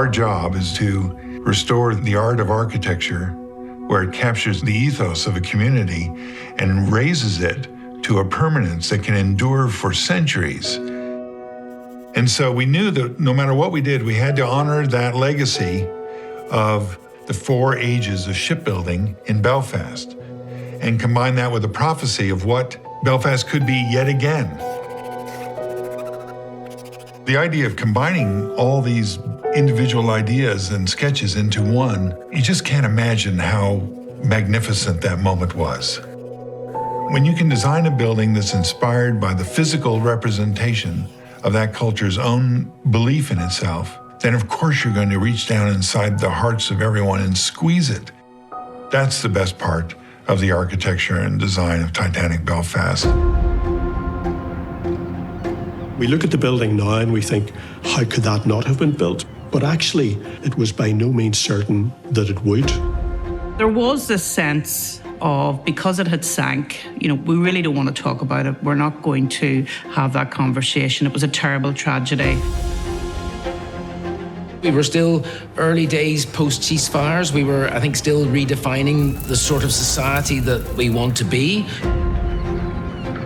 Our job is to restore the art of architecture where it captures the ethos of a community and raises it to a permanence that can endure for centuries. And so we knew that no matter what we did, we had to honor that legacy of the 4 ages of shipbuilding in Belfast and combine that with the prophecy of what Belfast could be yet again. The idea of combining all these individual ideas and sketches into one, you just can't imagine how magnificent that moment was. When you can design a building that's inspired by the physical representation of that culture's own belief in itself, then of course you're going to reach down inside the hearts of everyone and squeeze it. That's the best part of the architecture and design of Titanic Belfast. We look at the building now and we think, how could that not have been built? But actually, it was by no means certain that it would. There was this sense of, because it had sank, we really don't want to talk about it. We're not going to have that conversation. It was a terrible tragedy. We were still early days post-ceasefires. We were, I think, still redefining the sort of society that we want to be.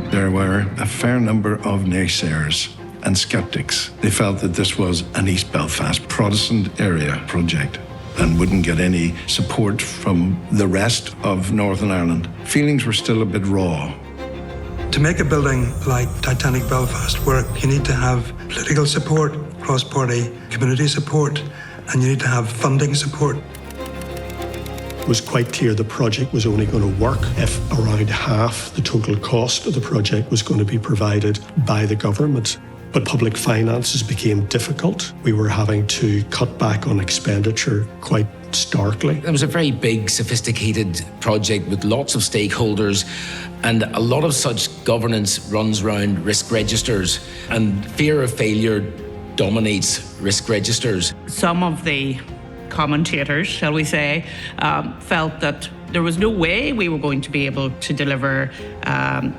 There were a fair number of naysayers and skeptics. They felt that this was an East Belfast Protestant area project and wouldn't get any support from the rest of Northern Ireland. Feelings were still a bit raw. To make a building like Titanic Belfast work, you need to have political support, cross-party community support, and you need to have funding support. It was quite clear the project was only going to work if around half the total cost of the project was going to be provided by the government. But public finances became difficult. We were having to cut back on expenditure quite starkly. It was a very big, sophisticated project with lots of stakeholders, and a lot of such governance runs around risk registers, and fear of failure dominates risk registers. Some of the commentators, shall we say, felt that there was no way we were going to be able to deliver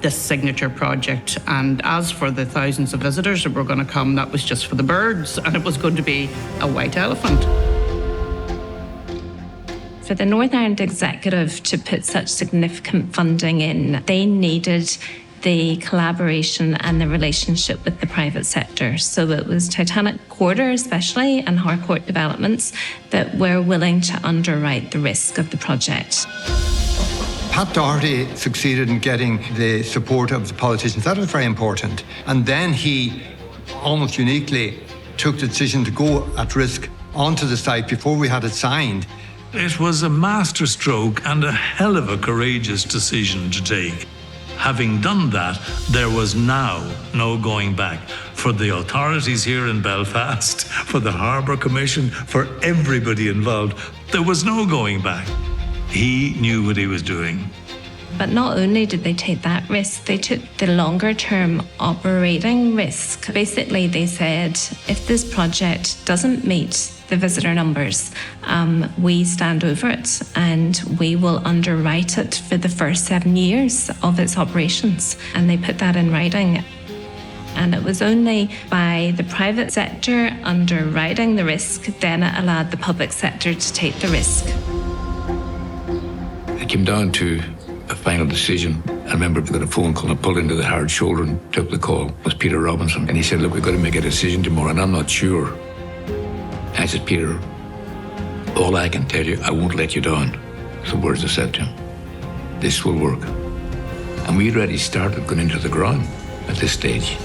this signature project. And as for the thousands of visitors that were going to come, that was just for the birds, and it was going to be a white elephant. For the Northern Ireland Executive to put such significant funding in, they needed the collaboration and the relationship with the private sector. So it was Titanic Quarter especially and Harcourt Developments that were willing to underwrite the risk of the project. Pat Doherty succeeded in getting the support of the politicians. That was very important. And then he, almost uniquely, took the decision to go at risk onto the site before we had it signed. It was a masterstroke and a hell of a courageous decision to take. Having done that, there was now no going back. For the authorities here in Belfast, for the Harbour Commission, for everybody involved, there was no going back. He knew what he was doing. But not only did they take that risk, they took the longer term operating risk. Basically, they said, if this project doesn't meet the visitor numbers, we stand over it and we will underwrite it for the first 7 years of its operations. And they put that in writing. And it was only by the private sector underwriting the risk, then it allowed the public sector to take the risk. It came down to a final decision. I remember I got a phone call and I pulled into the hard shoulder and took the call. It was Peter Robinson. And he said, look, we've got to make a decision tomorrow and I'm not sure. I said, Peter, all I can tell you, I won't let you down. The words I said to him. This will work. And we'd already started going into the ground at this stage.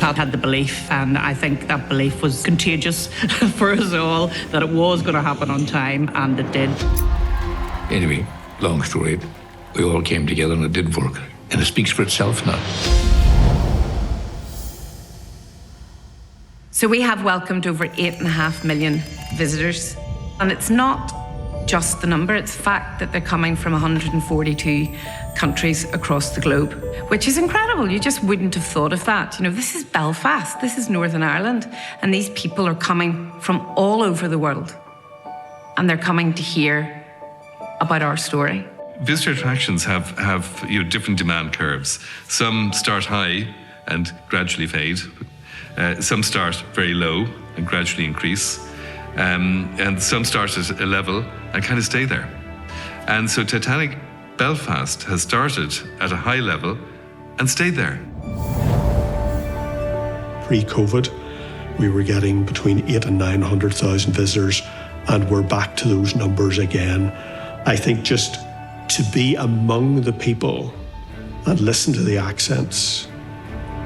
Pat had the belief, and I think that belief was contagious for us all, that it was going to happen on time, and it did. Anyway, long story, we all came together and it did work. And it speaks for itself now. So we have welcomed over 8.5 million visitors. And it's not just the number, it's the fact that they're coming from 142 countries across the globe, which is incredible. You just wouldn't have thought of that. This is Belfast, this is Northern Ireland, and these people are coming from all over the world. And they're coming to hear about our story. Visitor attractions have different demand curves. Some start high and gradually fade. Some start very low and gradually increase. And some start at a level and kind of stay there. And so Titanic Belfast has started at a high level and stayed there. Pre-COVID, we were getting between 800,000 and 900,000 visitors, and we're back to those numbers again. I think just to be among the people and listen to the accents,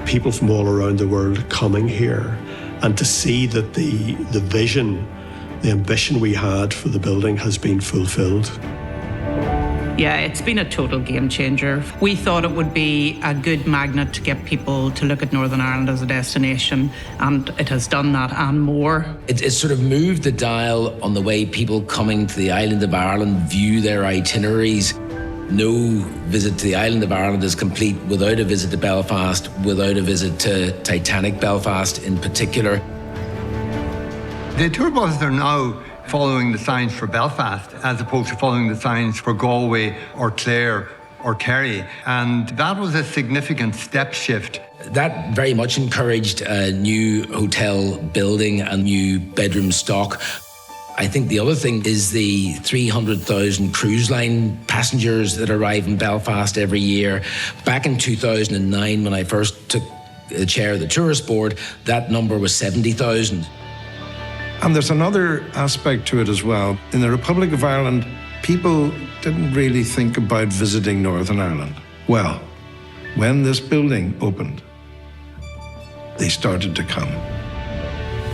people from all around the world coming here, and to see that the vision, the ambition we had for the building has been fulfilled. Yeah, it's been a total game changer. We thought it would be a good magnet to get people to look at Northern Ireland as a destination, and it has done that and more. It's sort of moved the dial on the way people coming to the island of Ireland view their itineraries. No visit to the island of Ireland is complete without a visit to Belfast, without a visit to Titanic Belfast in particular. The tour buses are now following the signs for Belfast as opposed to following the signs for Galway or Clare or Kerry. And that was a significant step shift. That very much encouraged a new hotel building and new bedroom stock. I think the other thing is the 300,000 cruise line passengers that arrive in Belfast every year. Back in 2009, when I first took the chair of the tourist board, that number was 70,000. And there's another aspect to it as well. In the Republic of Ireland, people didn't really think about visiting Northern Ireland. Well, when this building opened, they started to come.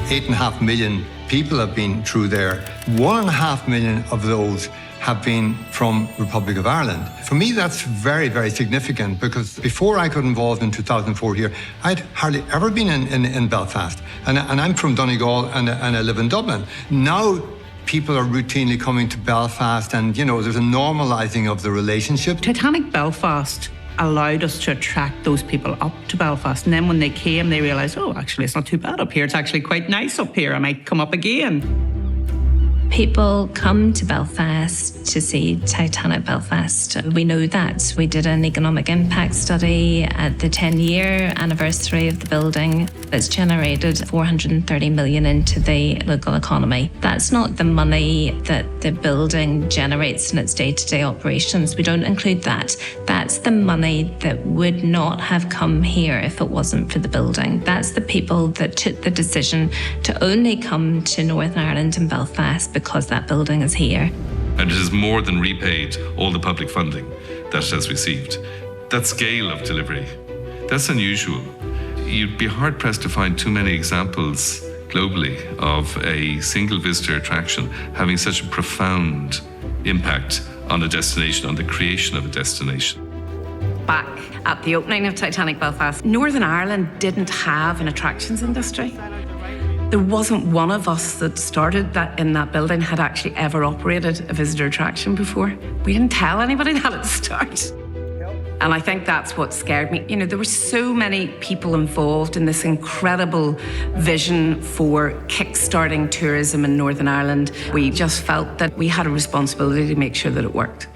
8.5 million people have been through there. 1.5 million of those have been from Republic of Ireland. For me, that's very, very significant, because before I got involved in 2004 here, I'd hardly ever been in Belfast. And I'm from Donegal and I live in Dublin. Now, people are routinely coming to Belfast, and, you know, there's a normalising of the relationship. Titanic Belfast allowed us to attract those people up to Belfast. And then when they came, they realised, oh, actually, it's not too bad up here. It's actually quite nice up here. I might come up again. People come to Belfast to see Titanic Belfast. We know that. We did an economic impact study at the 10-year anniversary of the building. It's generated 430 million into the local economy. That's not the money that the building generates in its day-to-day operations. We don't include that. That's the money that would not have come here if it wasn't for the building. That's the people that took the decision to only come to Northern Ireland and Belfast because that building is here. And it has more than repaid all the public funding that it has received. That scale of delivery, that's unusual. You'd be hard-pressed to find too many examples globally of a single visitor attraction having such a profound impact on a destination, on the creation of a destination. Back at the opening of Titanic Belfast, Northern Ireland didn't have an attractions industry. There wasn't one of us that started that in that building had actually ever operated a visitor attraction before. We didn't tell anybody that at the start. And I think that's what scared me. You know, there were so many people involved in this incredible vision for kickstarting tourism in Northern Ireland. We just felt that we had a responsibility to make sure that it worked.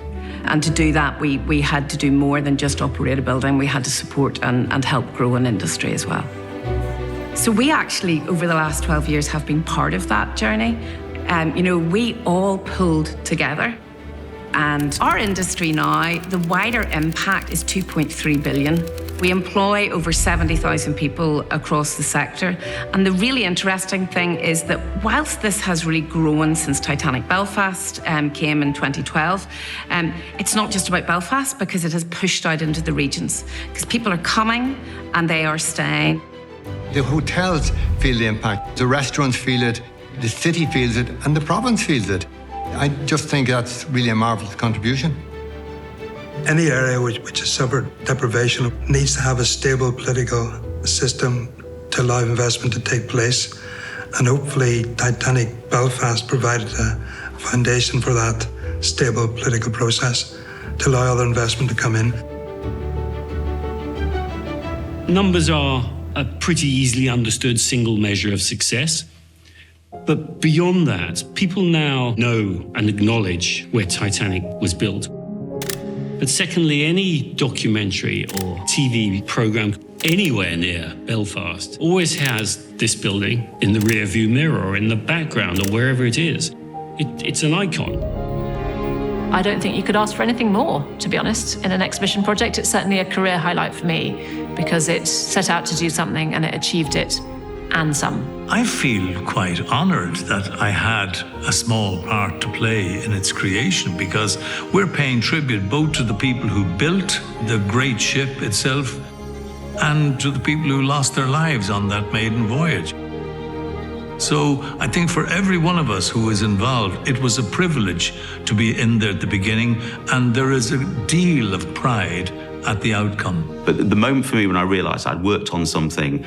And to do that, we had to do more than just operate a building. We had to support and help grow an industry as well. So we actually, over the last 12 years, have been part of that journey. You know, we all pulled together. And our industry now, the wider impact is 2.3 billion. We employ over 70,000 people across the sector. And the really interesting thing is that whilst this has really grown since Titanic Belfast came in 2012, it's not just about Belfast, because it has pushed out into the regions. Because people are coming and they are staying. The hotels feel the impact, the restaurants feel it, the city feels it, and the province feels it. I just think that's really a marvellous contribution. Any area which has suffered deprivation needs to have a stable political system to allow investment to take place. And hopefully Titanic Belfast provided a foundation for that stable political process to allow other investment to come in. Numbers are a pretty easily understood single measure of success. But beyond that, people now know and acknowledge where Titanic was built. But secondly, any documentary or TV program anywhere near Belfast always has this building in the rear view mirror or in the background or wherever it is. It's an icon. I don't think you could ask for anything more, to be honest, in an exhibition project. It's certainly a career highlight for me because it set out to do something and it achieved it and some. I feel quite honoured that I had a small part to play in its creation because we're paying tribute both to the people who built the great ship itself and to the people who lost their lives on that maiden voyage. So I think for every one of us who was involved, it was a privilege to be in there at the beginning, and there is a deal of pride at the outcome. But the moment for me when I realised I'd worked on something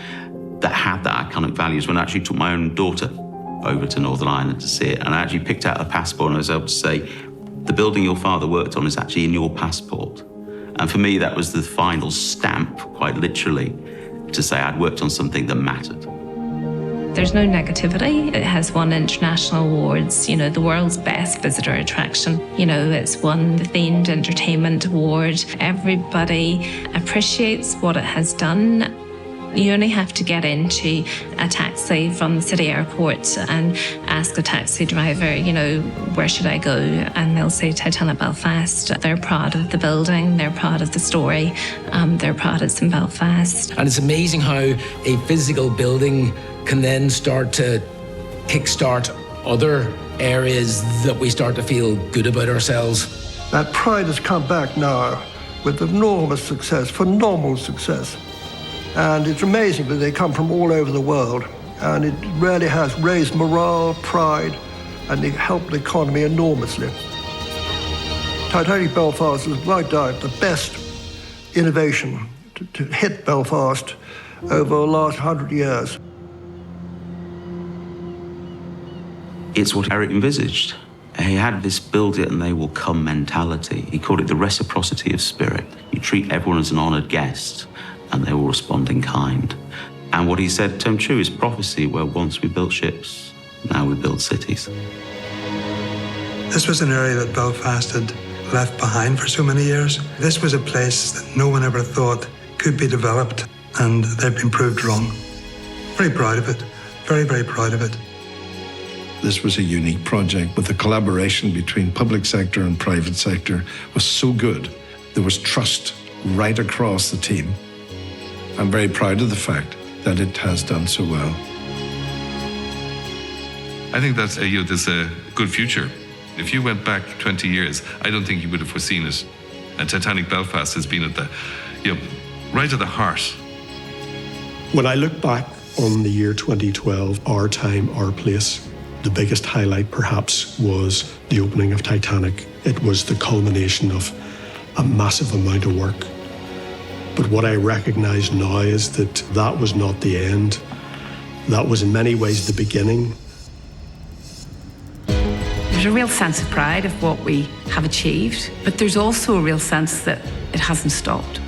that had that iconic values, when I actually took my own daughter over to Northern Ireland to see it, and I actually picked out a passport and I was able to say, the building your father worked on is actually in your passport. And for me, that was the final stamp, quite literally, to say I'd worked on something that mattered. There's no negativity. It has won international awards, the world's best visitor attraction. It's won the Themed Entertainment Award. Everybody appreciates what it has done. You only have to get into a taxi from the city airport and ask the taxi driver, where should I go? And they'll say Titanic Belfast. They're proud of the building, they're proud of the story, they're proud it's in Belfast. And it's amazing how a physical building can then start to kickstart other areas that we start to feel good about ourselves. That pride has come back now with enormous success, phenomenal success. And it's amazing that they come from all over the world. And it really has raised morale, pride, and it helped the economy enormously. Titanic Belfast is without doubt the best innovation to hit Belfast over the last 100 years. It's what Eric envisaged. He had this build it and they will come mentality. He called it the reciprocity of spirit. You treat everyone as an honoured guest and they will respond in kind. And what he said turned true, his prophecy, where once we built ships, now we build cities. This was an area that Belfast had left behind for so many years. This was a place that no one ever thought could be developed, and they've been proved wrong. Very proud of it, very, very proud of it. This was a unique project, but the collaboration between public sector and private sector was so good. There was trust right across the team. I'm very proud of the fact that it has done so well. I think that's there's a good future. If you went back 20 years, I don't think you would have foreseen it. And Titanic Belfast has been at the, right at the heart. When I look back on the year 2012, our time, our place, the biggest highlight perhaps was the opening of Titanic. It was the culmination of a massive amount of work. But what I recognise now is that that was not the end. That was in many ways the beginning. There's a real sense of pride of what we have achieved, but there's also a real sense that it hasn't stopped,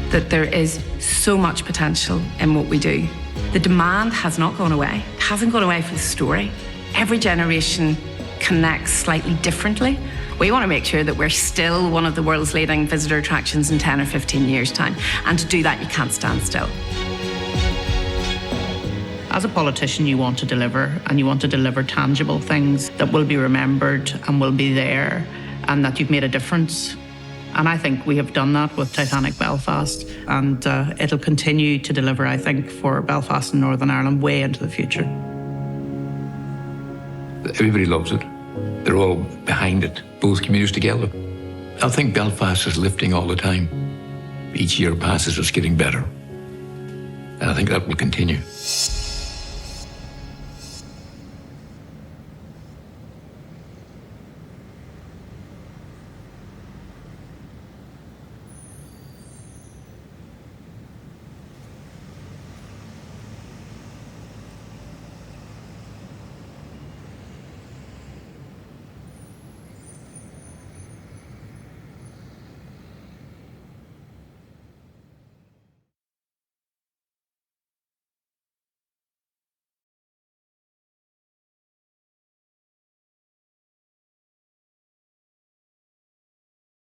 that there is so much potential in what we do. The demand has not gone away. It hasn't gone away for the story. Every generation connects slightly differently. We want to make sure that we're still one of the world's leading visitor attractions in 10 or 15 years' time. And to do that, you can't stand still. As a politician, you want to deliver, and you want to deliver tangible things that will be remembered and will be there, and that you've made a difference. And I think we have done that with Titanic Belfast, and it'll continue to deliver, I think, for Belfast and Northern Ireland way into the future. Everybody loves it. They're all behind it, both communities together. I think Belfast is lifting all the time. Each year passes, it's getting better. And I think that will continue.